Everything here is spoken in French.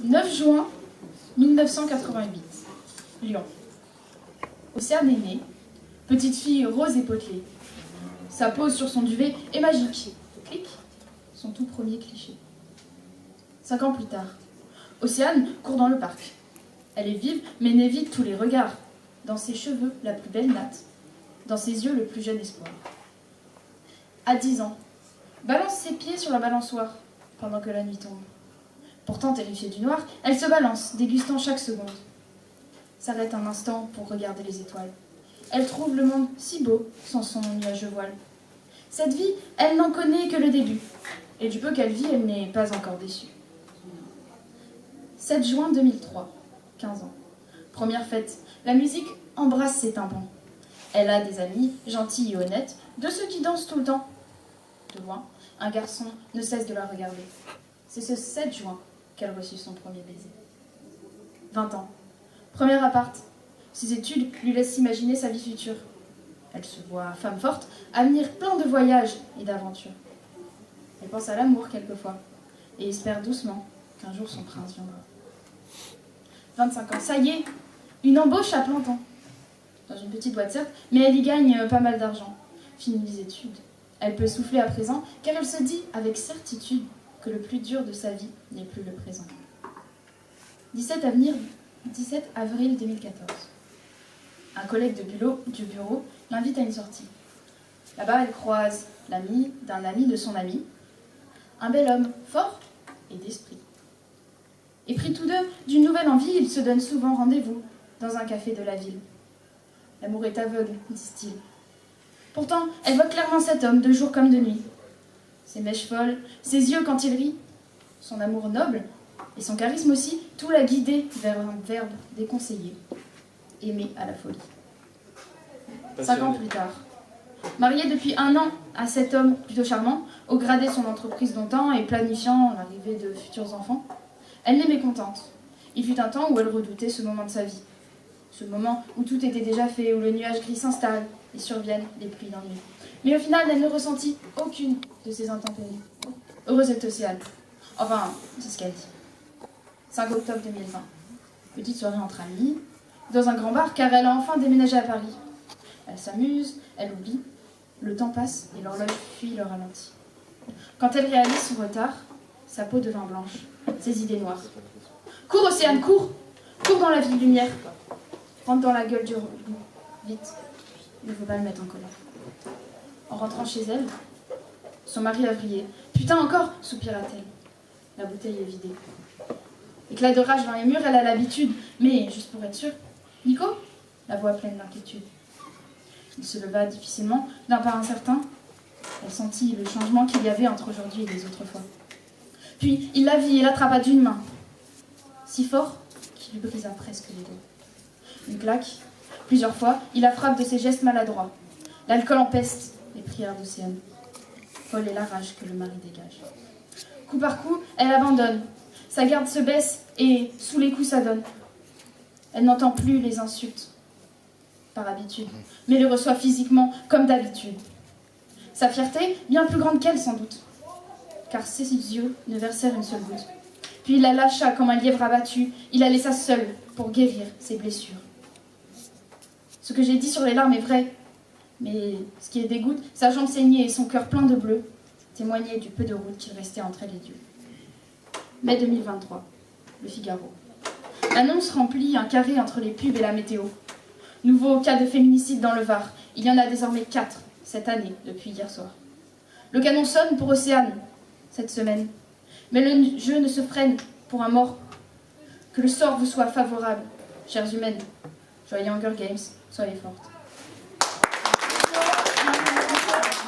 9 juin 1988, Lyon. Océane est née, petite fille rose et potelée. Sa pose sur son duvet est magique. Clic, son tout premier cliché. 5 ans plus tard, Océane court dans le parc. Elle est vive, mais n'évite tous les regards. Dans ses cheveux, la plus belle natte. Dans ses yeux, le plus jeune espoir. À 10 ans, balance ses pieds sur la balançoire pendant que la nuit tombe. Pourtant terrifiée du noir, elle se balance, dégustant chaque seconde. S'arrête un instant pour regarder les étoiles. Elle trouve le monde si beau sans son nuageux voile. Cette vie, elle n'en connaît que le début. Et du peu qu'elle vit, elle n'est pas encore déçue. 7 juin 2003, 15 ans. Première fête, la musique embrasse ses tympans. Elle a des amis, gentils et honnêtes, de ceux qui dansent tout le temps. De loin, un garçon ne cesse de la regarder. C'est ce 7 juin qu'elle reçut son premier baiser. 20 ans. Premier appart. Ses études lui laissent imaginer sa vie future. Elle se voit femme forte, avenir plein de voyages et d'aventures. Elle pense à l'amour quelquefois et espère doucement qu'un jour son prince viendra. 25 ans. Ça y est, une embauche à plein temps. Dans une petite boîte certes, mais elle y gagne pas mal d'argent. Fini les études. Elle peut souffler à présent car elle se dit avec certitude que le plus dur de sa vie n'est plus le présent. 17 avril 2014. Un collègue du bureau l'invite à une sortie. Là-bas, elle croise l'ami d'un ami de son ami, un bel homme fort et d'esprit. Et pris tous deux d'une nouvelle envie, ils se donnent souvent rendez-vous dans un café de la ville. L'amour est aveugle, disent-ils. Pourtant, elle voit clairement cet homme de jour comme de nuit. Ses mèches folles, ses yeux quand il rit, son amour noble et son charisme aussi, tout l'a guidé vers un verbe déconseillé, aimer à la folie. 5 ans plus tard, mariée depuis 1 an à cet homme plutôt charmant, au gradé son entreprise longtemps et planifiant l'arrivée de futurs enfants, elle n'est mécontente. Il fut un temps où elle redoutait ce moment de sa vie. Ce moment où tout était déjà fait, où le nuage gris s'installe et surviennent les pluies d'ennui. Mais au final, elle ne ressentit aucune de ces intempéries. Heureuse est Océane. Enfin, c'est ce qu'elle dit. 5 octobre 2020. Petite soirée entre amis, dans un grand bar, car elle a enfin déménagé à Paris. Elle s'amuse, elle oublie. Le temps passe et l'horloge fuit le ralenti. Quand elle réalise son retard, sa peau devint blanche, ses idées noires. Cours, Océane, cours! Cours dans la ville lumière. Rentre dans la gueule du loup. Vite, il ne faut pas le mettre en colère. En rentrant chez elle, son mari a vrillé. Putain encore, soupira-t-elle. La bouteille est vidée. Éclat de rage dans les murs, elle a l'habitude. Mais, juste pour être sûre, Nico? La voix pleine d'inquiétude. Il se leva difficilement, d'un pas incertain. Elle sentit le changement qu'il y avait entre aujourd'hui et les autres fois. Puis, il la vit et l'attrapa d'une main. Si fort qu'il lui brisa presque les doigts. Une claque. Plusieurs fois, il la frappe de ses gestes maladroits. L'alcool empeste les prières d'Océane. Folle est la rage que le mari dégage. Coup par coup, elle abandonne. Sa garde se baisse et, sous les coups, ça donne. Elle n'entend plus les insultes, par habitude, mais les reçoit physiquement, comme d'habitude. Sa fierté, bien plus grande qu'elle, sans doute, car ses yeux ne versèrent une seule goutte. Puis il la lâcha comme un lièvre abattu. Il la laissa seule pour guérir ses blessures. Ce que j'ai dit sur les larmes est vrai, mais ce qui les dégoûte, sa jambe saignée et son cœur plein de bleu témoignaient du peu de route qu'il restait entre elle et Dieu. Mai 2023, Le Figaro. L'annonce remplit un carré entre les pubs et la météo. Nouveau cas de féminicide dans le Var. Il y en a désormais 4 cette année, depuis hier soir. Le canon sonne pour Océane cette semaine. Mais le jeu ne se freine pour un mort. Que le sort vous soit favorable, chères humaines. Joyeux Hunger Games, soyez fortes.